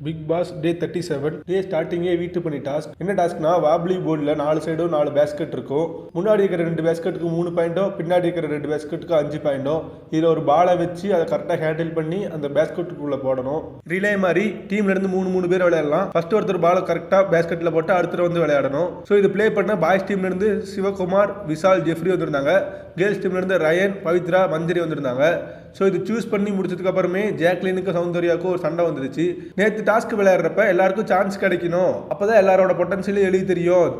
Big pass டே 37 டே ஸ்டார்டிங்கே வீட்டு பண்ணி டாஸ்க். என்ன டாஸ்க்னா, வாப்லி போர்டில் 4 சைடும் 4 பேஸ்கெட் இருக்கும். முன்னாடி இருக்கிற 2 பேஸ்கெட்டுக்கு 3 பாயிண்டோ, பின்னாடி இருக்கிற 2 பேஸ்கெட்டுக்கு 5 பாயிண்டோ. இதில் ஒரு பாலை வச்சு அதை கரெக்டாக ஹேண்டில் பண்ணி அந்த பேஸ்கெட்டுக்குள்ளே போடணும். ரிலே மாதிரி டீம்ல இருந்து 3 பேர் விளையாடலாம். ஃபர்ஸ்ட் ஒருத்தர் பாலை கரெக்டாக பேஸ்கெட்டில் போட்டு அடுத்தர் வந்து விளையாடணும். ஸோ இது பிளே பண்ண பாய்ஸ் டீம்ல இருந்து சிவகுமார், விஷால், ஜெஃப்ரி வந்திருந்தாங்க. கேர்ள்ஸ் டீம்ல இருந்து ரயன், பவித்ரா, மஞ்சரி வந்திருந்தாங்க. ஸோ இது சூஸ் பண்ணி முடிச்சதுக்கு அப்புறமே ஜாக்லினுக்கு சௌந்தர்யாவுக்கும் ஒரு சண்டை வந்துருச்சு. நேற்று டாஸ்க் விளையாடுறப்ப எல்லாருக்கும் சான்ஸ் கிடைக்கணும், அப்பதான் எல்லாரோட பொட்டன்ஷியலும் எழுதி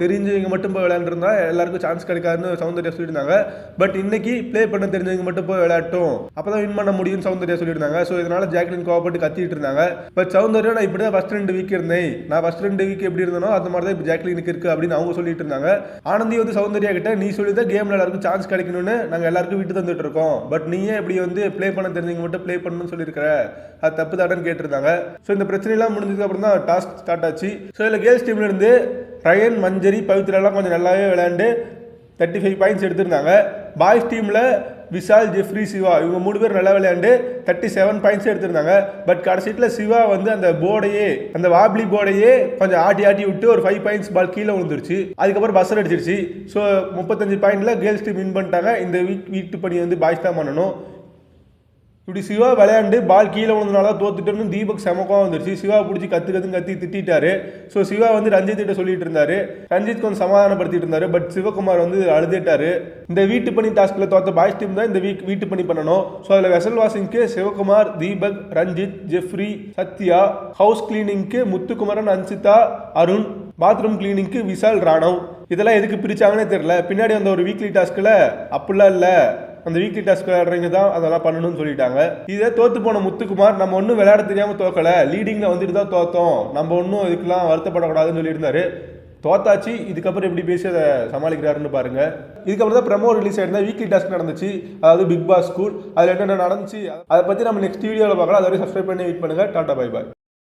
தெரிஞ்சவங்க மட்டும் போய் விளையாண்டுருந்தா எல்லாருக்கும் சான்ஸ் கிடைக்காதுன்னு சௌந்தர்யா சொல்லியிருந்தாங்க. பட் இன்னைக்கு பிளே பண்ண தெரிஞ்சவங்க மட்டும் போய் விளையாட்டும், அப்பதான் வின் பண்ண முடியும்னு சௌந்தர்யா சொல்லியிருந்தாங்க. ஸோ இதனால ஜாக்லின் கோவப்பட்டு கத்திட்டு இருந்தாங்க. பட் சௌந்தர்யா, நான் இப்படி தான் ஃபர்ஸ்ட் 2 வீக் இருந்தேன், நான் ஃபர்ஸ்ட் 2 வீக் எப்படி இருந்தனோ அது மாதிரி தான் இப்போ ஜாக்லினுக்கு இருக்கு அப்படின்னு அவங்க சொல்லிட்டு இருந்தாங்க. ஆனந்தி வந்து சௌந்தர்யா கிட்ட, நீ சொல்லி தான் கேம்ல எல்லாருக்கும் சான்ஸ் கிடைக்கணும்னு நாங்கள் எல்லாருக்கும் விட்டு தந்துட்டு இருக்கோம், பட் நீயே இப்படி வந்து பிளே பண்ண தெரிஞ்சவங்க மட்டும் பிளே பண்ணணும்னு சொல்லியிருக்கிற, அது தப்பு தானு கேட்டிருந்தாங்க. ஸோ இந்த பிரச்சனைலாம் முடிஞ்சதுக்கு அப்புறம் தான் டாஸ்க் ஸ்டார்ட் ஆச்சு. ஸோ இதில் கேர்ள்ஸ் டீம்ல இருந்து ரயன், மஞ்சரி, பவித்ராலாம் கொஞ்சம் நல்லாவே விளையாண்டு 35 பாயிண்ட்ஸ் எடுத்திருந்தாங்க. பாய்ஸ் டீமில் விஷால், ஜெஃப்ரி, சிவா இவங்க 3 பேர் நல்லா விளையாண்டு 37 பாயிண்ட்ஸ் எடுத்திருந்தாங்க. பட் கடைசியில் சிவா வந்து அந்த போர்டையே, அந்த வாப்லி போர்டையே கொஞ்சம் ஆட்டி விட்டு ஒரு 5 பாயிண்ட்ஸ் பால் கீழே விழுந்துருச்சு. அதுக்கப்புறம் பஸ்ஸர் அடிச்சிருச்சு. ஸோ 35 பாயிண்ட்ல கேர்ள்ஸ் டீம் வின் பண்ணிட்டாங்க. இந்த வீட்டு பணி வந்து பாய்ஸ் தான் பண்ணணும். இப்படி சிவா விளையாண்டு பால் கீழே விழுந்தனால தோத்துட்டோன்னு தீபக் செமக்கம் வந்துருச்சு. சிவா பிடிச்சி கத்தி திட்டாரு. ஸோ சிவா வந்து ரஞ்சித் கிட்ட சொல்லிட்டு இருந்தாரு. ரஞ்சித் கொஞ்சம் சமாதானப்படுத்திட்டு இருந்தாரு. பட் சிவகுமார் வந்து அழுதுட்டாரு. இந்த வீட்டு பணி டாஸ்க்ல தோத்த பாய்ஸ் டீம் தான் இந்த வீட்டு பணி பண்ணணும். ஸோ அதில் வெசல் வாஷிங்க்கு சிவகுமார், தீபக், ரஞ்சித், ஜெஃப்ரி, சத்யா, ஹவுஸ் கிளீனிங்க்கு முத்துக்குமரன், அன்சிதா, அருண், பாத்ரூம் கிளீனிங்க்கு விஷால், ராணவ். இதெல்லாம் எதுக்கு பிரிச்சாங்கன்னே தெரியல. பின்னாடி அந்த ஒரு வீக்லி டாஸ்க்ல அப்படிலாம் இல்லை, அந்த வீக்லி டாஸ்க் விளையாடுறவங்க தான் அதெல்லாம் பண்ணணும்னு சொல்லிட்டாங்க. இதே தோத்து போன முத்துக்குமார், நம்ம ஒன்றும் விளையாட தெரியாம தோக்கல, லீடிங்ல வந்துட்டு தான் தோத்தோம், நம்ம ஒன்றும் இதுக்கெல்லாம் வருத்தப்படக்கூடாதுன்னு சொல்லியிருந்தாரு. தோத்தாச்சு, இதுக்கப்புறம் எப்படி பேசி அதை சமாளிக்கிறாருன்னு பாருங்க. இதுக்கப்புறம் தான் ப்ரமோ ரிலீஸ் ஆயிருந்தா வீக்லி டாஸ்க் நடந்துச்சு, அதாவது பிக் பாஸ் ஸ்கூல். அதில் என்னென்ன நடந்துச்சு அதை பற்றி நம்ம நெக்ஸ்ட் வீடியோவில் பார்க்கலாம். அதை வரைக்கும் சப்ஸ்கிரைப் பண்ணி வெயிட் பண்ணுங்க. Tata, bye bye.